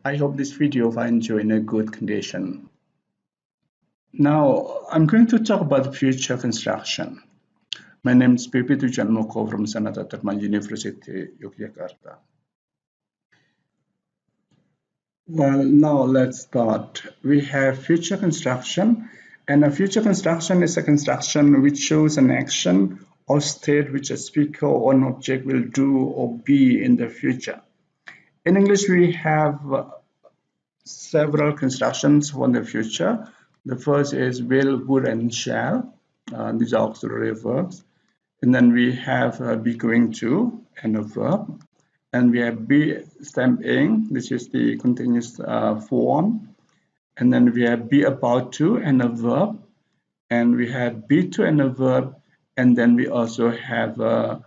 I hope this video finds you in a good condition. Now, I'm going to talk about future construction. My name is Pipi Tujanmoko from Sanata Dharma University, Yogyakarta. Well, now let's start. We have future construction, and a future construction is a construction which shows an action or state which a speaker or an object will do or be in the future. In English, we have several constructions for the future. The first is will, would, and shall. These are auxiliary verbs. And then we have be going to and a verb. And we have be stamping, this is the continuous form. And then we have be about to and a verb. And we have be to and a verb. And then we also have the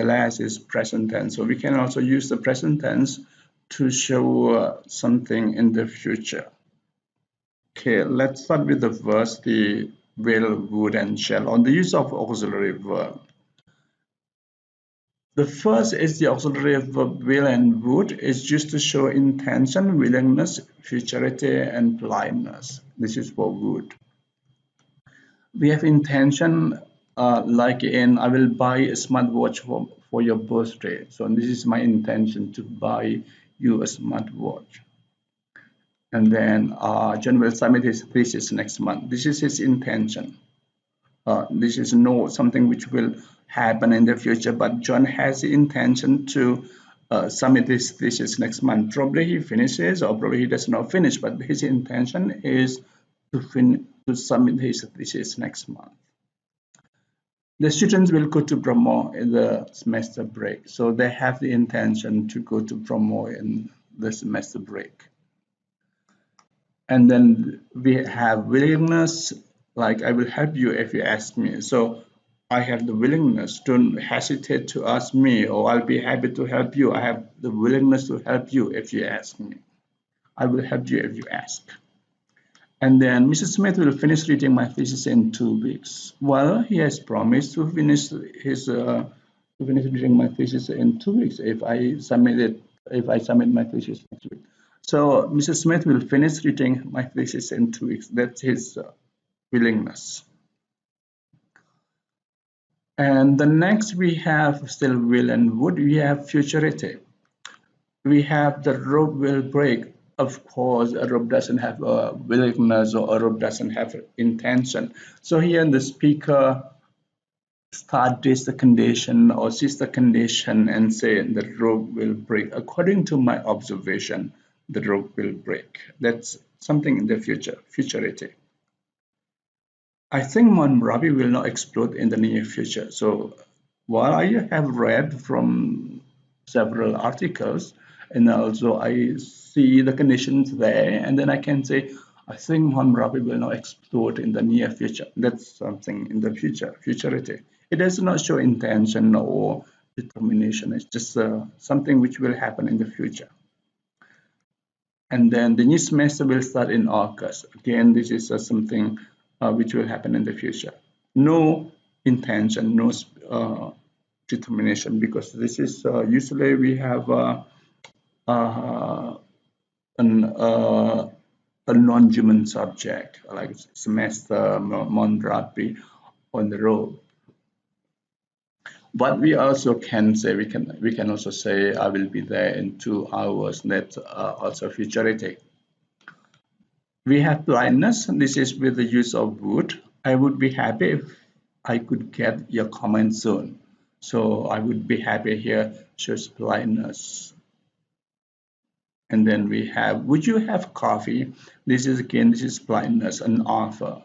last is present tense. So we can also use the present tense to show something in the future. Okay, let's start with the verbs, the will, would, and shall, on the use of auxiliary verb. The first is the auxiliary verb will and would is used to show intention, willingness, futurity, and politeness. This is for would. We have intention like in I will buy a smartwatch for your birthday. So this is my intention to buy you a smartwatch. And then John will submit his thesis next month. This is his intention. This is something which will happen in the future, but John has the intention to submit his thesis next month. Probably he finishes or probably he does not finish, but his intention is to submit his thesis next month. The students will go to Bromo in the semester break, so they have the intention to go to Bromo in the semester break. And then we have willingness, like I will help you if you ask me. So I have the willingness. Don't hesitate to ask me, or I'll be happy to help you. I have the willingness to help you if you ask me. I will help you if you ask. And then Mrs. Smith will finish reading my thesis in 2 weeks. Well, he has promised to finish reading my thesis in 2 weeks if I submit my thesis next week. So Mrs. Smith will finish reading my thesis in 2 weeks. That's his willingness. And the next we have still will and would. We have futurity. We have the rope will break. Of course, a rope doesn't have a willingness or a rope doesn't have intention. So here the speaker starts the condition or sees the condition and say the rope will break. According to my observation, the rope will break. That's something in the future, futurity. I think Monbravi will not explode in the near future. So while I have read from several articles and also I see the conditions there, and then I can say, I think Monbravi will not explode in the near future. That's something in the future, futurity. It does not show intention or determination. It's just something which will happen in the future. And then the new semester will start in August. Again, this is something which will happen in the future. No intention, no determination, because this is usually we have a non-human subject like semester, Mondrapi on the road. But we also can say we can also say I will be there in 2 hours. That's also futurity. We have blindness. This is with the use of would. I would be happy if I could get your comment soon. So I would be happy here shows blindness. And then we have would you have coffee? This is blindness, an offer.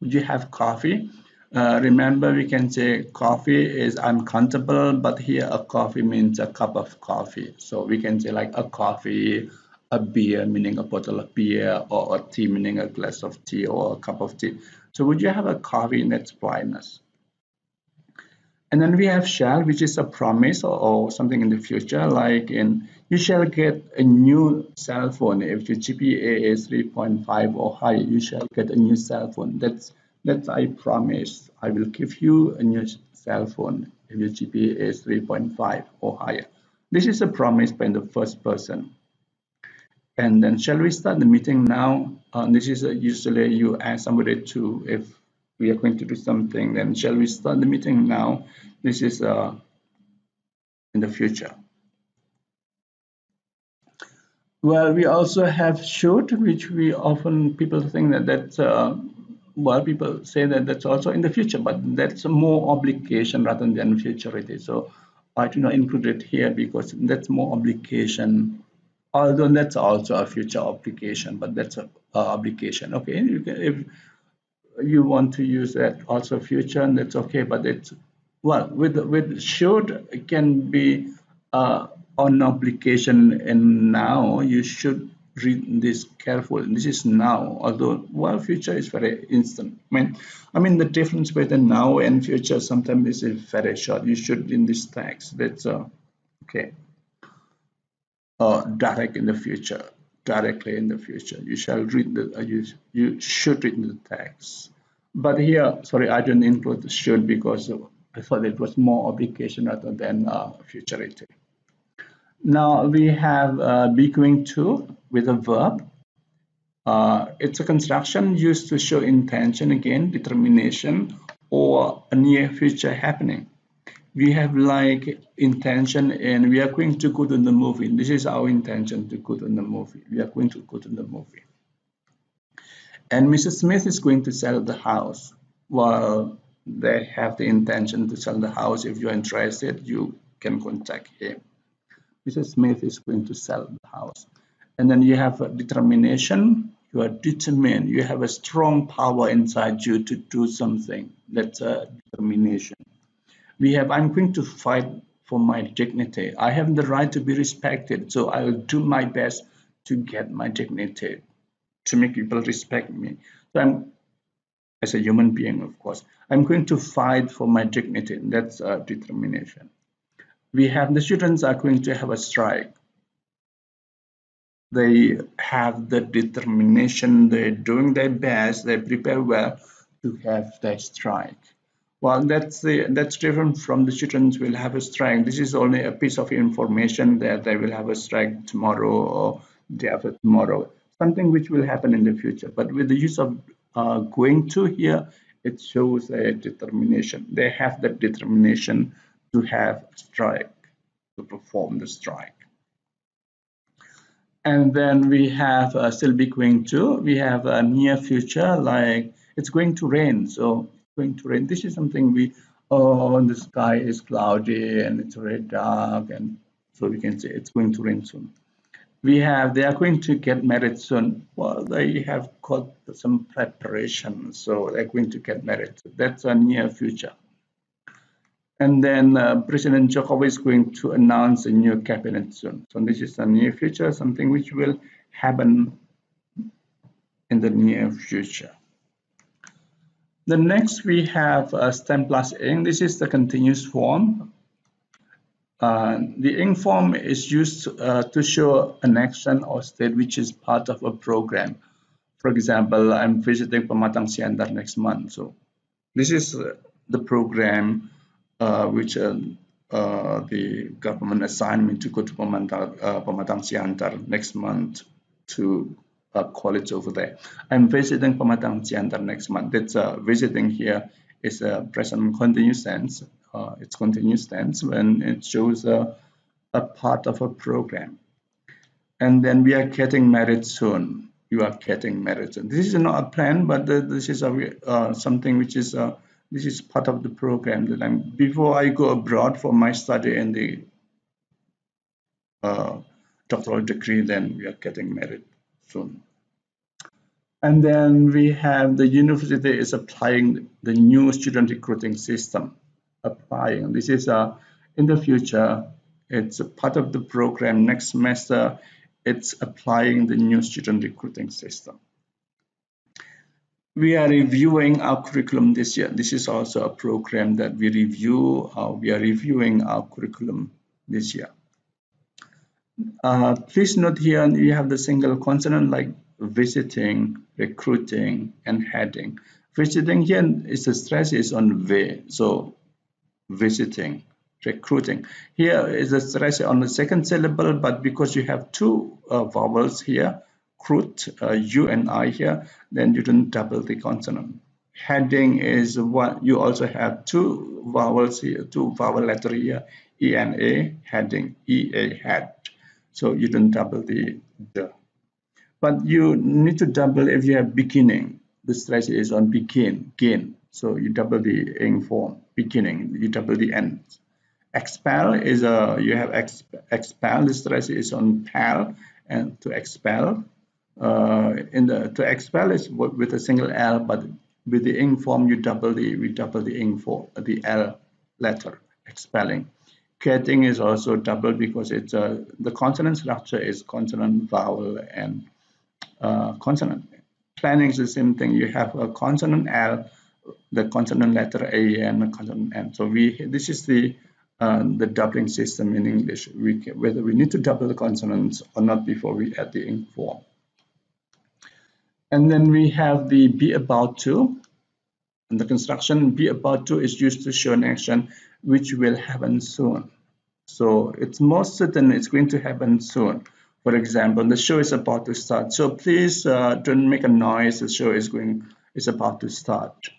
Would you have coffee? Remember, we can say coffee is uncountable, but here a coffee means a cup of coffee. So we can say like a coffee, a beer meaning a bottle of beer, or a tea meaning a glass of tea or a cup of tea. So would you have a coffee? That's blindness. And then we have shall, which is a promise or something in the future, like in you shall get a new cell phone if your GPA is 3.5 or higher. You shall get a new cell phone. That's I promise. I will give you a new cell phone if your GPA is 3.5 or higher. This is a promise by the first person. And then shall we start the meeting now? This is usually you ask somebody to, if we are going to do something, then shall we start the meeting now? This is in the future. Well, we also have should, which we often people think that that's well, people say that that's also in the future, but that's more obligation rather than futurity. So I do not include it here because that's more obligation. Although that's also a future obligation, but that's a obligation. Okay, you can, if you want to use that also future, and that's okay, but it's well with should it can be an obligation, and now you should read this carefully. This is now, although well future is very instant. I mean the difference between now and future sometimes is very short. You should in this text, that's okay. Direct in the future, directly in the future. You shall read the you should read the text. But here, sorry, I didn't include the should because I thought it was more obligation rather than futurity. Now we have be going to with a verb. It's a construction used to show intention again, determination, or a near future happening. We have like intention and we are going to go to the movie. This is our intention to go to the movie. We are going to go to the movie. And Mrs. Smith is going to sell the house. Well, they have the intention to sell the house. If you're interested, you can contact him. Mrs. Smith is going to sell the house. And then you have a determination. You are determined. You have a strong power inside you to do something. That's a determination. We have, I'm going to fight for my dignity. I have the right to be respected, so I'll do my best to get my dignity, to make people respect me. So I'm, as a human being, of course, I'm going to fight for my dignity. That's determination. We have the students are going to have a strike. They have the determination, they're doing their best, they prepare well to have their strike. Well, that's different from the students will have a strike. This is only a piece of information that they will have a strike tomorrow or day after tomorrow, something which will happen in the future. But with the use of going to here, it shows a determination. They have the determination to have a strike, to perform the strike. And then we have still be going to, we have a near future, like it's going to rain. So it's going to rain. This is something we, oh, the sky is cloudy and it's very dark. And so we can say it's going to rain soon. We have, they are going to get married soon. Well, they have got some preparation. So they're going to get married. That's a near future. And then President Jokowi is going to announce a new cabinet soon. So this is a near future, something which will happen in the near future. The next we have stem plus ing. This is the continuous form. The ing form is used to show an action or state which is part of a program. For example, I'm visiting Pematang Siantar next month. So this is the program which the government assigned me to go to Pematang Siantar next month to a college over there. I'm visiting Pematang Siantar next month. That's visiting here is a present continuous tense. It's continuous tense when it shows a part of a program. And then we are getting married soon. You are getting married soon. This is not a plan, but this is something which is this is part of the program that I'm before I go abroad for my study and the doctoral degree. Then we are getting married soon. And then we have the university is applying the new student recruiting system. Applying. This is in the future. It's a part of the program. Next semester, it's applying the new student recruiting system. We are reviewing our curriculum this year. This is also a program that we review. We are reviewing our curriculum this year. Please note here you have the single consonant like visiting, recruiting, and heading. Visiting here is the stress is on V, so visiting. recruiting. Here is a stress on the second syllable, but because you have two vowels here, crut, U and I here, then you don't double the consonant. Heading is one, you also have two vowels here, two vowel letter here, E and A, heading, E, A, head. So you don't double the. But you need to double if you have beginning. The stress is on begin, gain. So you double the ing form, beginning, you double the end. Expel is a, you have expel, the stress is on pal, and to expel. In the to expel is with a single L, but with the ing form we double the ing form, the L letter, expelling. Getting is also double because it's the consonant structure is consonant, vowel, and consonant. Planning is the same thing. You have a consonant L, the consonant letter A, and a consonant N. So this is the doubling system in English. Whether we need to double the consonants or not before we add the ing form. And then we have the be about to. And the construction be about to is used to show an action which will happen soon. So it's most certain it's going to happen soon. For example, the show is about to start. So please don't make a noise. The show is about to start.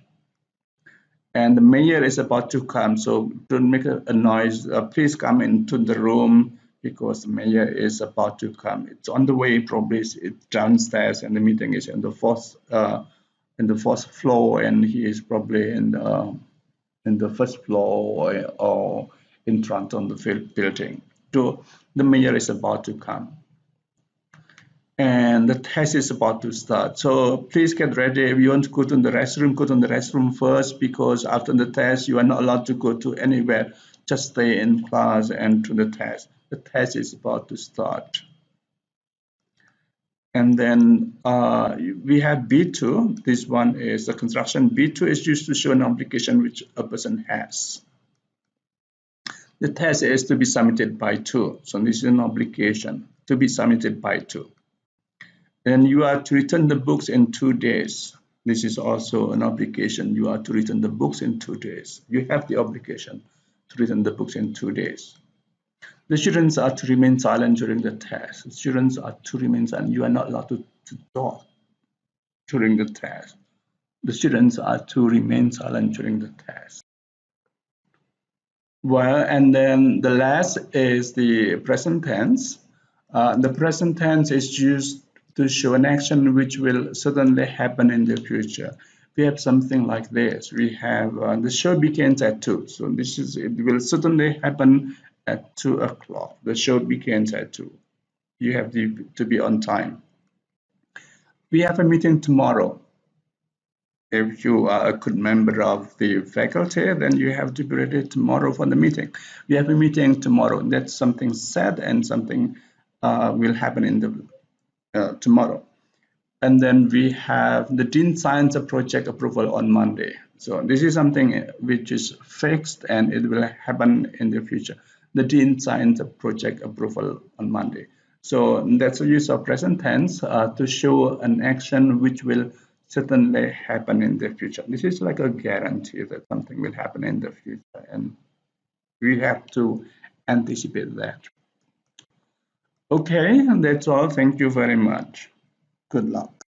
And the mayor is about to come. So don't make a noise. Please come into the room because the mayor is about to come. It's on the way. Probably it's downstairs, and the meeting is in the fourth floor, and he is probably in the first floor or in front of the building. So the mayor is about to come. And the test is about to start. So please get ready. If you want to go to the restroom, go to the restroom first, because after the test, you are not allowed to go to anywhere. Just stay in class and do the test. The test is about to start. And then we have B2. This one is the construction. B2 is used to show an obligation which a person has. The test is to be submitted by 2. So this is an obligation to be submitted by 2. Then you are to return the books in 2 days. This is also an obligation. You are to return the books in 2 days. You have the obligation to return the books in 2 days. The students are to remain silent during the test. The students are to remain silent. You are not allowed to talk during the test. The students are to remain silent during the test. Well, and then the last is the present tense. The present tense is used to show an action which will certainly happen in the future. We have something like this. We have the show begins at 2. So this is, it will certainly happen at 2 o'clock. The show begins at 2. You have to be on time. We have a meeting tomorrow. If you are a good member of the faculty, then you have to be ready tomorrow for the meeting. We have a meeting tomorrow. That's something said, and something will happen in the tomorrow. And then we have the dean signs a project approval on Monday. So this is something which is fixed and it will happen in the future. The dean signs a project approval on Monday. So that's the use of present tense to show an action which will certainly happen in the future. This is like a guarantee that something will happen in the future, and we have to anticipate that. Okay, and that's all. Thank you very much. Good luck.